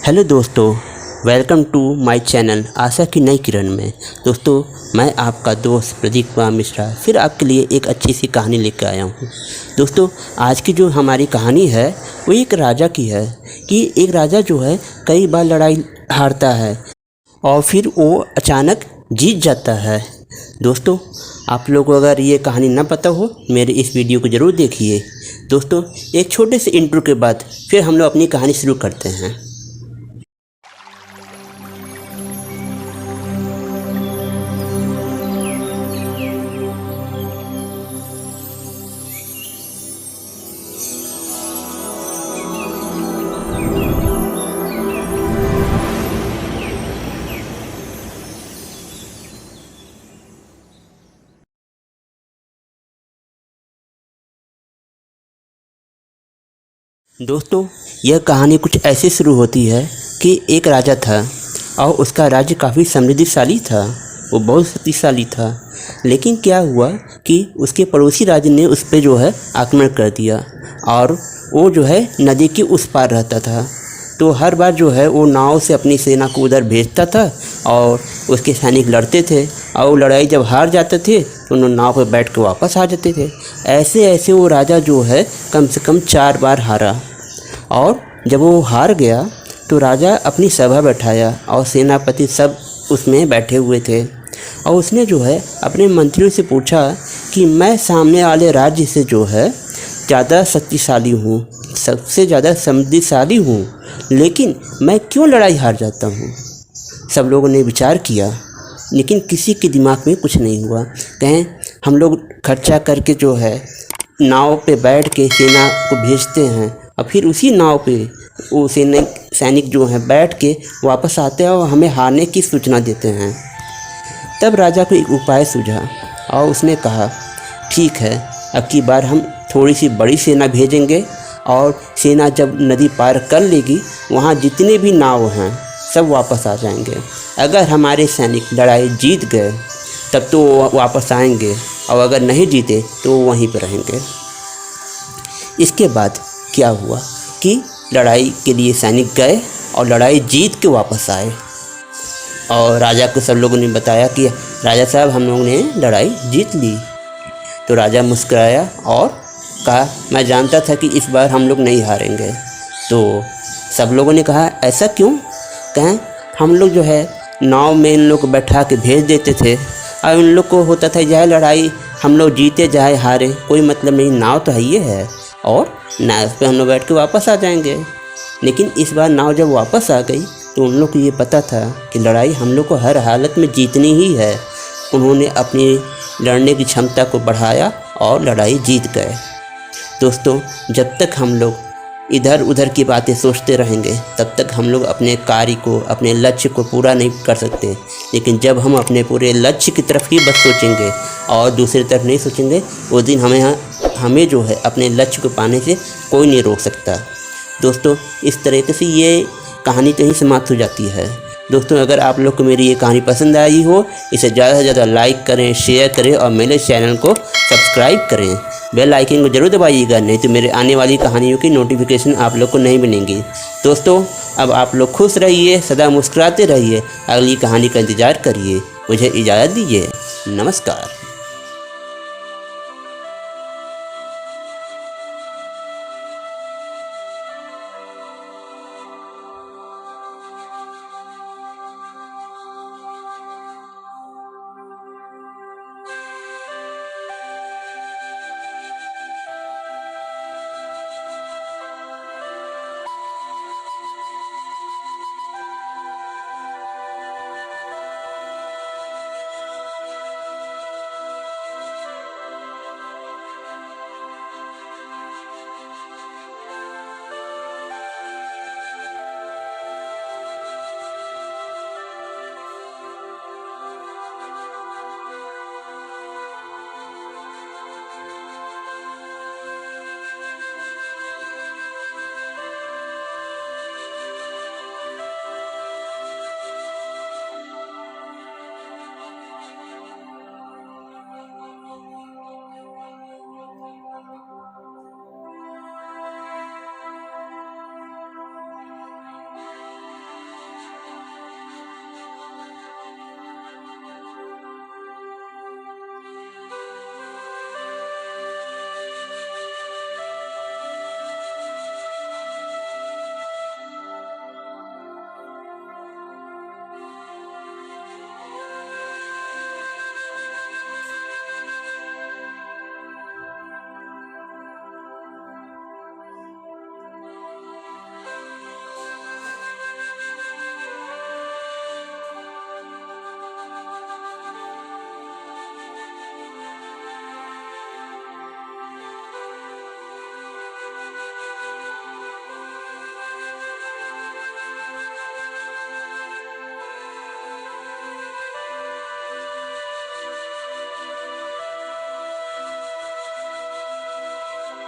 Hello दोस्तों, welcome to my channel आशा की नई किरण में। दोस्तों, मैं आपका दोस्त प्रदीप कुमार मिश्रा फिर आपके लिए एक अच्छी सी कहानी लेकर आया हूँ। दोस्तों, आज की जो हमारी कहानी है वो एक राजा की है कि एक राजा जो है कई बार लड़ाई हारता है और फिर वो अचानक जीत जाता है। दोस्तों, आप लोगों को अगर ये कहानी ना पता हो, मेरे इस वीडियो को ज़रूर देखिए। दोस्तों, एक छोटे से इंट्रो के बाद फिर हम लोग अपनी कहानी शुरू करते हैं। दोस्तों, यह कहानी कुछ ऐसे शुरू होती है कि एक राजा था और उसका राज्य काफ़ी समृद्धिशाली था। वो बहुत शक्तिशाली था, लेकिन क्या हुआ कि उसके पड़ोसी राज्य ने उस पर जो है आक्रमण कर दिया और वो जो है नदी के उस पार रहता था। तो हर बार जो है वो नाव से अपनी सेना को उधर भेजता था और उसके सैनिक लड़ते थे और वो लड़ाई जब हार जाते थे तो उन्होंने नाव पर बैठ कर वापस आ जाते थे। ऐसे ऐसे वो राजा जो है कम से कम 4 बार हारा और जब वो हार गया तो राजा अपनी सभा बैठाया और सेनापति सब उसमें बैठे हुए थे और उसने जो है अपने मंत्रियों से पूछा कि मैं सामने वाले राज्य से जो है ज़्यादा शक्तिशाली हूँ, सबसे ज़्यादा समृद्धिशाली हूँ, लेकिन मैं क्यों लड़ाई हार जाता हूँ। सब लोगों ने विचार किया, लेकिन किसी के दिमाग में कुछ नहीं हुआ। कहें हम लोग खर्चा करके जो है नाव पे बैठ के सेना को भेजते हैं और फिर उसी नाव पे वो सैनिक जो हैं बैठ के वापस आते हैं और हमें हारने की सूचना देते हैं। तब राजा को एक उपाय सूझा और उसने कहा, ठीक है, अब की बार हम थोड़ी सी बड़ी सेना भेजेंगे और सेना जब नदी पार कर लेगी वहाँ जितने भी नाव हैं सब वापस आ जाएंगे। अगर हमारे सैनिक लड़ाई जीत गए तब तो वो वापस आएंगे और अगर नहीं जीते तो वो वहीं पर रहेंगे। इसके बाद क्या हुआ कि लड़ाई के लिए सैनिक गए और लड़ाई जीत के वापस आए और राजा को सब लोगों ने बताया कि राजा साहब, हम लोगों ने लड़ाई जीत ली। तो राजा मुस्कुराया और कहा, मैं जानता था कि इस बार हम लोग नहीं हारेंगे। तो सब लोगों ने कहा, ऐसा क्यों? कहें हम लोग जो है नाव में इन लोग को बैठा के भेज देते थे और उन लोग को होता था यह लड़ाई हम लोग जीते चाहे हारे कोई मतलब नहीं, नाव तो है ये है और नाव पे हम लोग बैठ के वापस आ जाएंगे। लेकिन इस बार नाव जब वापस आ गई तो उन लोग को ये पता था कि लड़ाई हम लोग को हर हालत में जीतनी ही है। उन्होंने अपनी लड़ने की क्षमता को बढ़ाया और लड़ाई जीत गए। दोस्तों, जब तक हम लोग इधर उधर की बातें सोचते रहेंगे तब तक हम लोग अपने कार्य को, अपने लक्ष्य को पूरा नहीं कर सकते। लेकिन जब हम अपने पूरे लक्ष्य की तरफ ही बस सोचेंगे और दूसरी तरफ नहीं सोचेंगे, उस दिन हमें जो है अपने लक्ष्य को पाने से कोई नहीं रोक सकता। दोस्तों, इस तरीके से ये कहानी तो ही समाप्त हो जाती है। दोस्तों, अगर आप लोग को मेरी ये कहानी पसंद आई हो, इसे ज़्यादा से ज़्यादा लाइक करें, शेयर करें और मेरे चैनल को सब्सक्राइब करें। बेल आइकन को जरूर दबाइएगा, नहीं तो मेरे आने वाली कहानियों की नोटिफिकेशन आप लोग को नहीं मिलेंगी। दोस्तों, अब आप लोग खुश रहिए, सदा मुस्कुराते रहिए, अगली कहानी का इंतज़ार करिए। मुझे इजाज़त दीजिए। नमस्कार।